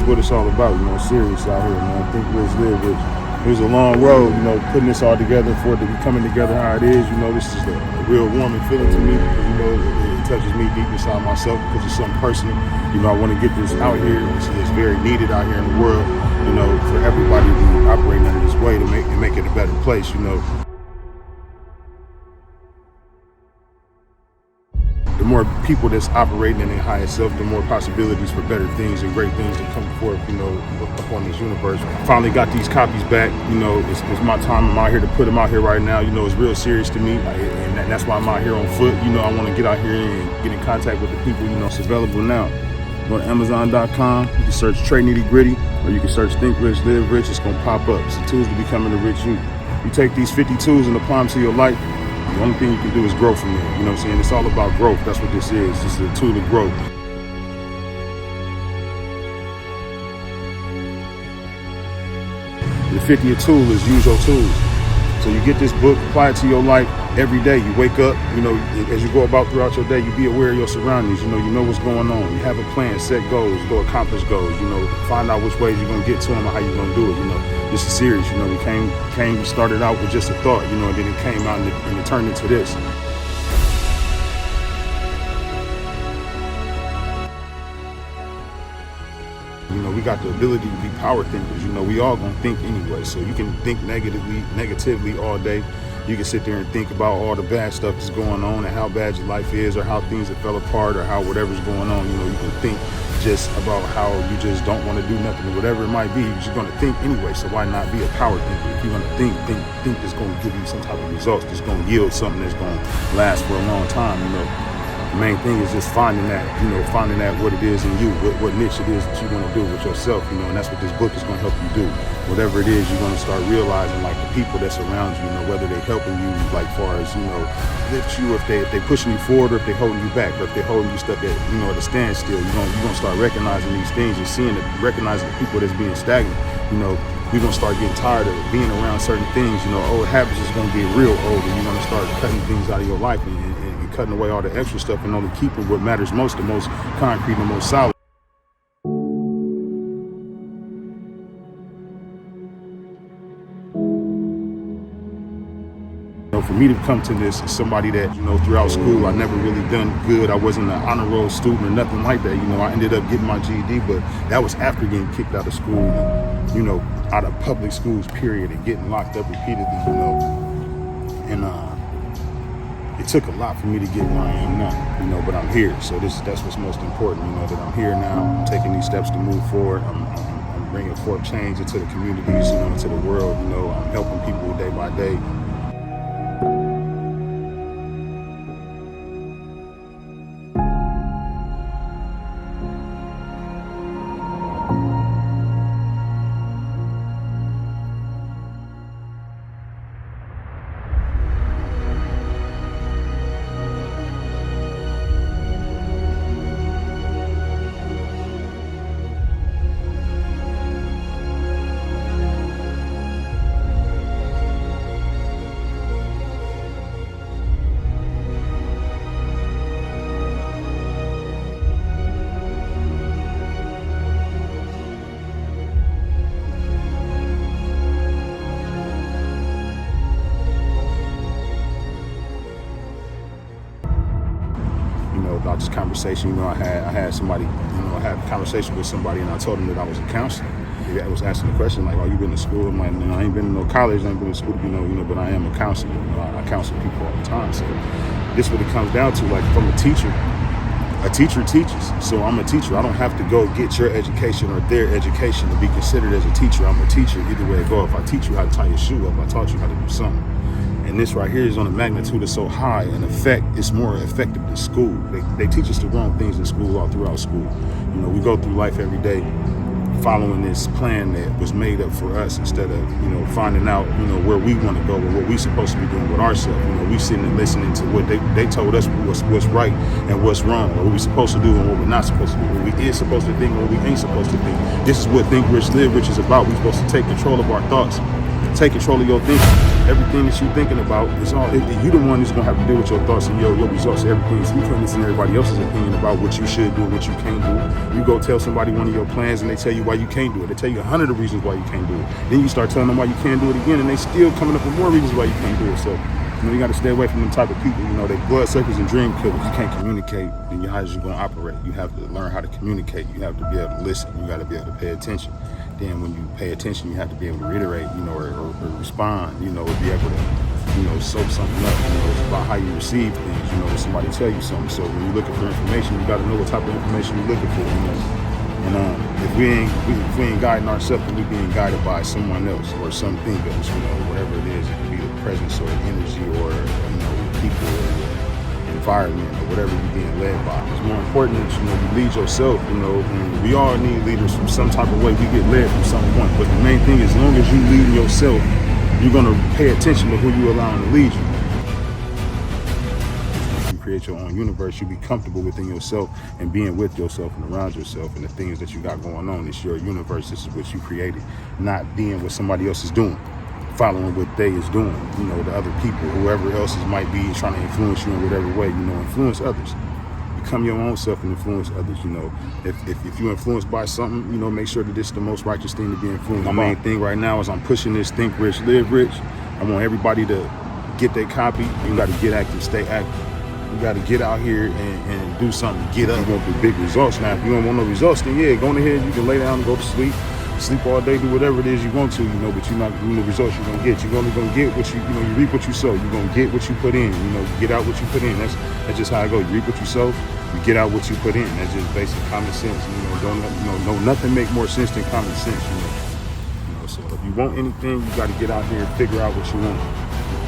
what it's all about, you know, serious out here, man. Think rich, live rich. It was a long road, you know, putting this all together for it to be coming together how it is. You know, this is a real warming feeling to me because, you know, it touches me deep inside myself because it's something personal. You know, I want to get this out here. It's very needed out here in the world, you know, for everybody to be operating under this way to make it a better place, you know. The more people that's operating in their highest self, the more possibilities for better things and great things to come forth, you know, up on this universe. Finally got these copies back, you know, it's my time. I'm out here to put them out here right now. You know, it's real serious to me, and that's why I'm out here on foot. You know, I want to get out here and get in contact with the people. You know, it's available now. Go to Amazon.com, you can search Trey Nitty Gritty, or you can search Think Rich, Live Rich. It's gonna pop up. It's the tools to becoming a rich you. You take these 50 tools and apply them to your life. The only thing you can do is grow from there. You know what I'm saying? It's all about growth. That's what this is. This is a tool to grow. The 50th tool is use your tools. So you get this book, apply it to your life every day. You wake up, you know, as you go about throughout your day, you be aware of your surroundings. You know what's going on. You have a plan, set goals, go accomplish goals. You know, find out which ways you're gonna get to them and how you're gonna do it. You know, this is serious. You know, we started out with just a thought, you know, and then it came out and it turned into this. You know, we got the ability to be power thinkers. You know, we all gonna think anyway. So you can think negatively all day. You can sit there and think about all the bad stuff that's going on and how bad your life is or how things have fell apart or how whatever's going on. You know, you can think just about how you just don't want to do nothing or whatever it might be. You're just gonna think anyway. So why not be a power thinker? If you're gonna think that's gonna give you some type of results, that's gonna yield something that's gonna last for a long time, you know. The main thing is just finding that what it is in you, what niche it is that you're going to do with yourself, you know, and that's what this book is going to help you do. Whatever it is, you're going to start realizing, like, the people that's around you, you know, whether they're helping you, like, far as, you know, lift you, if they pushing you forward, or if they're holding you back, or if they're holding you stuck at, you know, at a standstill. You're going to start recognizing these things and recognizing the people that's being stagnant. You know, you're going to start getting tired of being around certain things. You know, old habits is going to get real old, and you're going to start cutting things out of your life and cutting away all the extra stuff and only keeping what matters most, the most concrete, the most solid. You know, for me to come to this as somebody that, you know, throughout school, I never really done good. I wasn't an honor roll student or nothing like that. You know, I ended up getting my GED, but that was after getting kicked out of school, and, you know, out of public schools, period, and getting locked up repeatedly, you know. And it took a lot for me to get where I am now, you know, but I'm here. So that's what's most important, you know, that I'm here now. I'm taking these steps to move forward. I'm bringing forth change into the communities, you know, into the world. You know, I'm helping people day by day. About this conversation, you know, I had somebody, you know, I had a conversation with somebody, and I told them that I was a counselor. They was asking the question, like, "Oh, you been to school?" I'm like, "No, I ain't been to no college, I ain't been to school, you know, but I am a counselor. You know, I counsel people all the time." So this is what it comes down to. Like, from a teacher teaches. So I'm a teacher. I don't have to go get your education or their education to be considered as a teacher. I'm a teacher either way it go. If I teach you how to tie your shoe up, I taught you how to do something. And this right here is on a magnitude that's so high. In effect, it's more effective than school. They teach us the wrong things in school all throughout school. You know, we go through life every day following this plan that was made up for us instead of, you know, finding out, you know, where we want to go or what we supposed to be doing with ourselves. You know, we sitting and listening to what they told us what's right and what's wrong, or what we supposed to do and what we're not supposed to do, what we is supposed to think and what we ain't supposed to think. This is what Think Rich, Live Rich is about. We're supposed to take control of our thoughts. take control of your thinking. Everything that you're thinking about is all, you the one who's gonna have to deal with your thoughts and your results. Everything. So you can't listen to everybody else's opinion about what you should do and what you can't do. You go tell somebody one of your plans and they tell you why you can't do it. They tell you 100 of reasons why you can't do it. Then you start telling them why you can't do it again, and they still coming up with more reasons why you can't do it. So you got to stay away from them type of people. They bloodsuckers and dream killers. You can't communicate, then how is you gonna operate? You have to learn how to communicate. You have to be able to listen. You got to be able to pay attention. Then when you pay attention, you have to be able to reiterate, or respond, or be able to, soak something up. It's about how you receive things, when somebody tell you something. So when you're looking for information, you got to know what type of information you're looking for, And if we ain't guiding ourselves, then we're being guided by someone else or something else, whatever it is. It could be the presence or energy or, people or environment or whatever you're being led by. It's more important that, you lead yourself, and we all need leaders from some type of way. We get led from some point. But the main thing is, as long as you leading yourself, you're going to pay attention to who you're allowing to lead you. You create your own universe. You be comfortable within yourself and being with yourself and around yourself and the things that you got going on. It's your universe. This is what you created, not being what somebody else is doing, following what they is doing, the other people, whoever else might be trying to influence you in whatever way, influence others. Become your own self and influence others, If you're influenced by something, make sure that this is the most righteous thing to be influenced by. My main thing right now is I'm pushing this Think Rich, Live Rich. I want everybody to get their copy. You got to get active, stay active. You got to get out here and do something, get up. You want the big results. Now, if you don't want no results, then yeah, go ahead, you can lay down and go to sleep all day, do whatever it is you want to, but you're not getting the results you're going to get. You're only going to get what you reap what you sow. You're going to get what you put in, you get out what you put in. That's just how it goes. You reap what you sow, you get out what you put in. That's just basic common sense. Nothing make more sense than common sense, So if you want anything, you got to get out here and figure out what you want.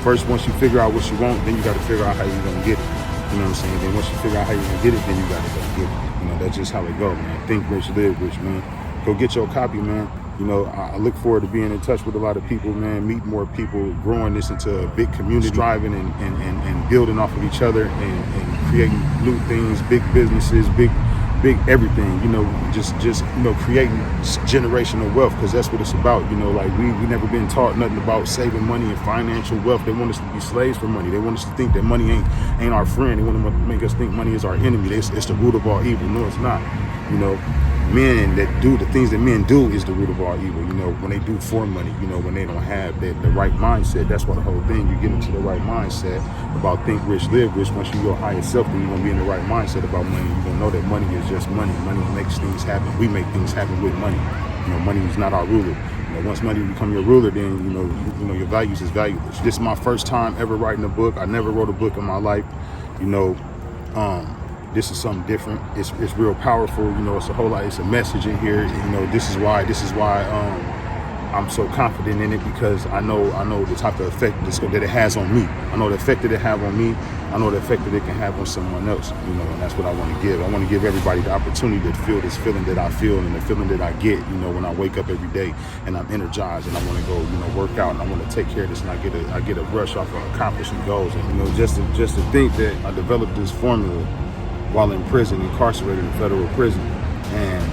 First, once you figure out what you want, then you got to figure out how you're going to get it. You know what I'm saying? Then once you figure out how you're going to get it, then you got to go get it. That's just how it goes, man. Think rich, live rich, man. Go get your copy, man. I look forward to being in touch with a lot of people, man, meet more people, growing this into a big community, striving and building off of each other and creating new things, big businesses, big everything, just creating generational wealth, because that's what it's about. We never been taught nothing about saving money and financial wealth. They want us to be slaves for money. They want us to think that money ain't our friend. They want to make us think money is our enemy. It's the root of all evil. No, it's not. Men that do the things that men do is the root of all evil. When they do for money, when they don't have the right mindset. That's why the whole thing, you get into the right mindset about think rich, live rich. Once you go higher self, then you're going to be in the right mindset about money. You're going to know that money is just money. Money makes things happen. We make things happen with money. Money is not our ruler. Once money become your ruler, then, your values is valueless. This is my first time ever writing a book. I never wrote a book in my life. This is something different. It's real powerful. It's a whole lot. It's a message in here. This is why I'm so confident in it, because I know the type of effect that it has on me. I know the effect that it have on me. I know the effect that it can have on someone else. And that's what I want to give. I want to give everybody the opportunity to feel this feeling that I feel and the feeling that I get. When I wake up every day and I'm energized and I want to go, work out and I want to take care of this, and I get a rush off of accomplishing goals. And just to think that I developed this formula while in prison, incarcerated in federal prison, and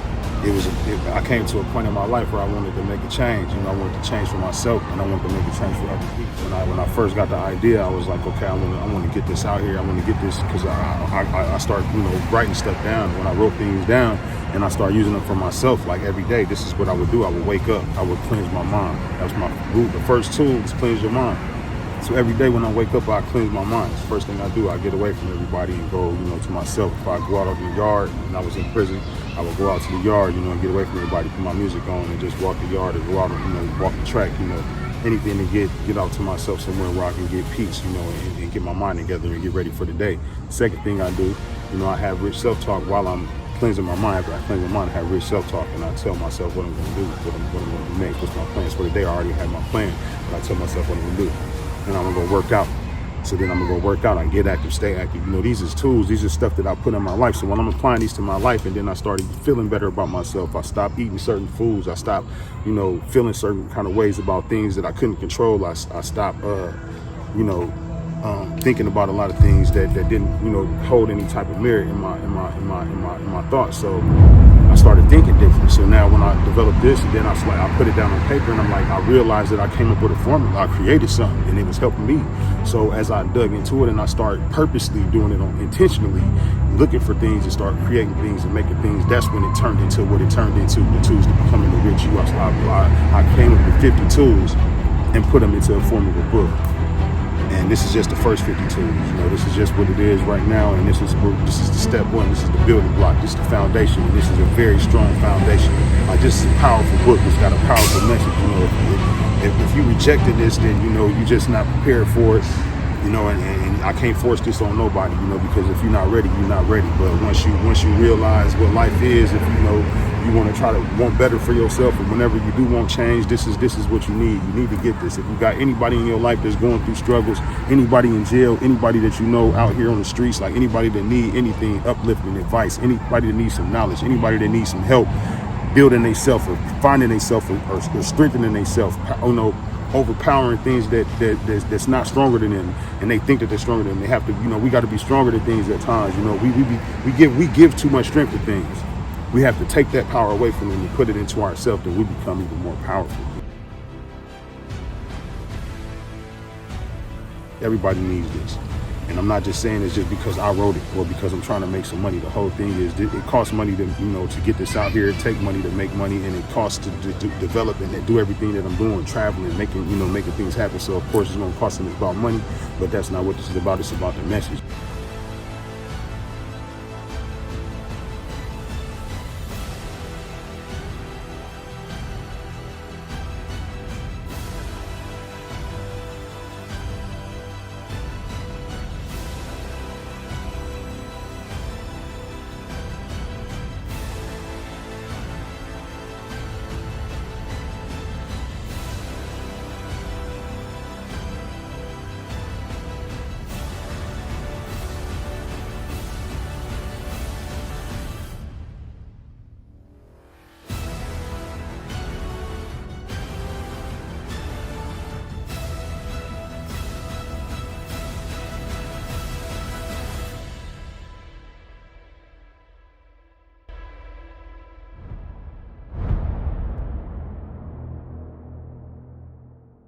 I came to a point in my life where I wanted to make a change. I wanted to change for myself, and I wanted to make a change for other people. When I first got the idea, I was like, okay, I want to get this out here. I want to get this, because I started, writing stuff down. When I wrote things down and I started using them for myself, like every day, this is what I would do. I would wake up, I would cleanse my mind. That was my root. The first tool is cleanse your mind. So every day when I wake up, I cleanse my mind. It's the first thing I do. I get away from everybody and go, to myself. If I go out of the yard, and I was in prison, I would go out to the yard, and get away from everybody, put my music on, and just walk the yard, or go out and, walk the track, anything to get out to myself somewhere where I can get peace, and get my mind together and get ready for the day. Second thing I do, I have rich self-talk while I'm cleansing my mind. After I cleanse my mind, I have rich self-talk, and I tell myself what I'm going to do, what I'm going to make, what's my plans for the day. I already have my plan, but I tell myself what I'm going to do. And I'm gonna go work out. So then I'm gonna go work out. I get active, stay active. These is tools. These are stuff that I put in my life. So when I'm applying these to my life, and then I started feeling better about myself, I stopped eating certain foods. I stopped, feeling certain kind of ways about things that I couldn't control. I stopped, thinking about a lot of things that didn't, hold any type of merit in my thoughts. So I started thinking different. So now when I developed this, and then I put it down on paper, and I realized that I came up with a formula. I created something, and it was helping me. So as I dug into it, and I started purposely doing it intentionally, looking for things and start creating things and making things, that's when it turned into what it turned into, the tools to becoming the rich you. I came up with 50 tools and put them into a form of a book. And this is just the first 50 tools. This is just what it is right now. And this is the step one. This is the building block. This is the foundation. And this is a very strong foundation. This is a powerful book. It's got a powerful message. If you rejected this, then, you're just not prepared for it. And I can't force this on nobody, because if you're not ready, you're not ready. But once you realize what life is, if you want to try to want better for yourself, and whenever you do want change, this is what you need. You need to get this. If you got anybody in your life that's going through struggles, anybody in jail, anybody that out here on the streets, like anybody that need anything, uplifting advice, anybody that needs some knowledge, anybody that needs some help building themselves or finding themselves or strengthening themselves, overpowering things that's not stronger than them, and they think that they're stronger than them. They have to, we got to be stronger than things at times. We give too much strength to things. We have to take that power away from them and put it into ourselves, and we become even more powerful. Everybody needs this. And I'm not just saying this just because I wrote it or because I'm trying to make some money. The whole thing is it costs money to, to get this out here. It takes money to make money, and it costs to develop and do everything that I'm doing, traveling, making things happen. So of course it's going to cost them about money, but that's not what this is about. It's about the message.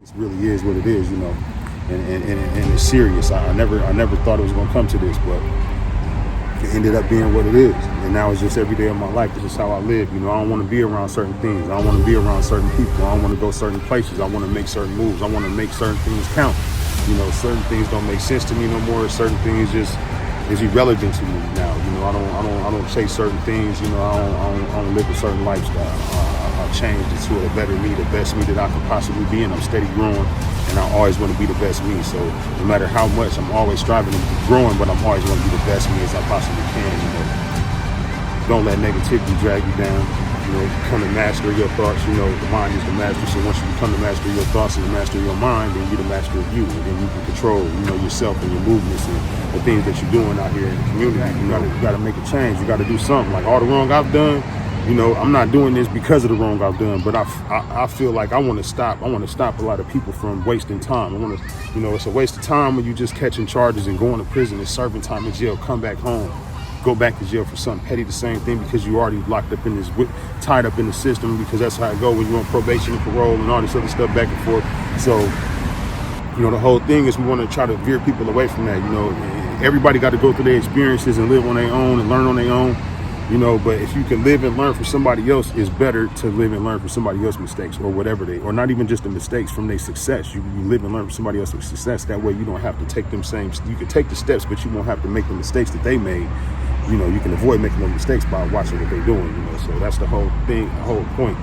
It really is what it is, and it's serious. I never thought it was gonna come to this, but it ended up being what it is. And now it's just every day of my life. This is how I live. I don't want to be around certain things. I don't want to be around certain people. I don't want to go certain places. I want to make certain moves. I want to make certain things count. Certain things don't make sense to me no more. Certain things just is irrelevant to me now. I don't chase certain things. I don't live a certain lifestyle. I've changed it to a better me, the best me that I could possibly be, and I'm steady growing, and I always want to be the best me. So no matter how much, I'm always striving to be growing, but I'm always going to be the best me as I possibly can. Don't let negativity drag you down. Become the master of your thoughts. The mind is the master. So once you become the master of your thoughts and the master of your mind, then you're the master of you, and then you can control, yourself and your movements and the things that you're doing out here in the community. You got to make a change. You got to do something. Like all the wrong I've done, I'm not doing this because of the wrong I've done, but I feel like I want to stop a lot of people from wasting time. I want to, it's a waste of time when you just catching charges and going to prison and serving time in jail, come back home, go back to jail for something petty, the same thing, because you already locked up in this, tied up in the system, because that's how it go when you're on probation and parole and all this other stuff back and forth. So, the whole thing is we want to try to veer people away from that. Everybody got to go through their experiences and live on their own and learn on their own. But if you can live and learn from somebody else, it's better to live and learn from somebody else's mistakes or whatever or not even just the mistakes, from their success. You live and learn from somebody else's success. That way you don't have to take you can take the steps, but you won't have to make the mistakes that they made. You can avoid making those mistakes by watching what they're doing, so that's the whole thing, the whole point.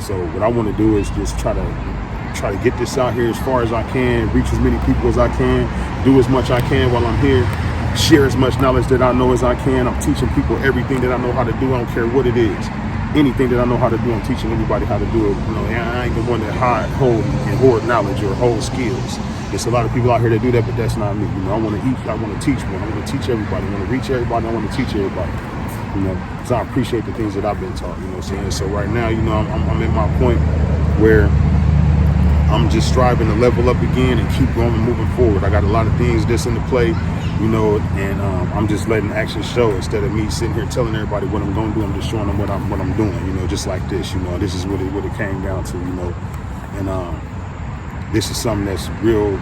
So what I want to do is just try to get this out here as far as I can, reach as many people as I can, do as much I can while I'm here. Share as much knowledge that I know as I can. I'm teaching people everything that I know how to do. I don't care what it is. Anything that I know how to do, I'm teaching anybody how to do it. I ain't the one that hold and hoard knowledge or hold skills. There's a lot of people out here that do that, but that's not me. I want to eat. I want to teach one. I want to teach everybody. I want to reach everybody. I want to teach everybody. So I appreciate the things that I've been taught. So right now, I'm at my point where I'm just striving to level up again and keep going and moving forward. I got a lot of things that's into play, you know, and I'm just letting action show instead of me sitting here telling everybody what I'm going to do. I'm just showing them what I'm doing, you know, just like this, you know. This is what it came down to, you know, and this is something that's real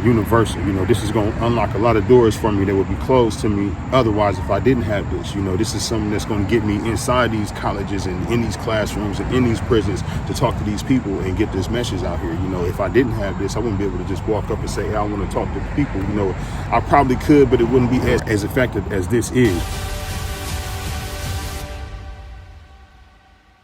universal. You know, this is going to unlock a lot of doors for me that would be closed to me otherwise if I didn't have this. You know, this is something that's going to get me inside these colleges and in these classrooms and in these prisons to talk to these people and get this message out here. You know, if I didn't have this, I wouldn't be able to just walk up and say, hey, I want to talk to people. You know, I probably could, but it wouldn't be as effective as this is.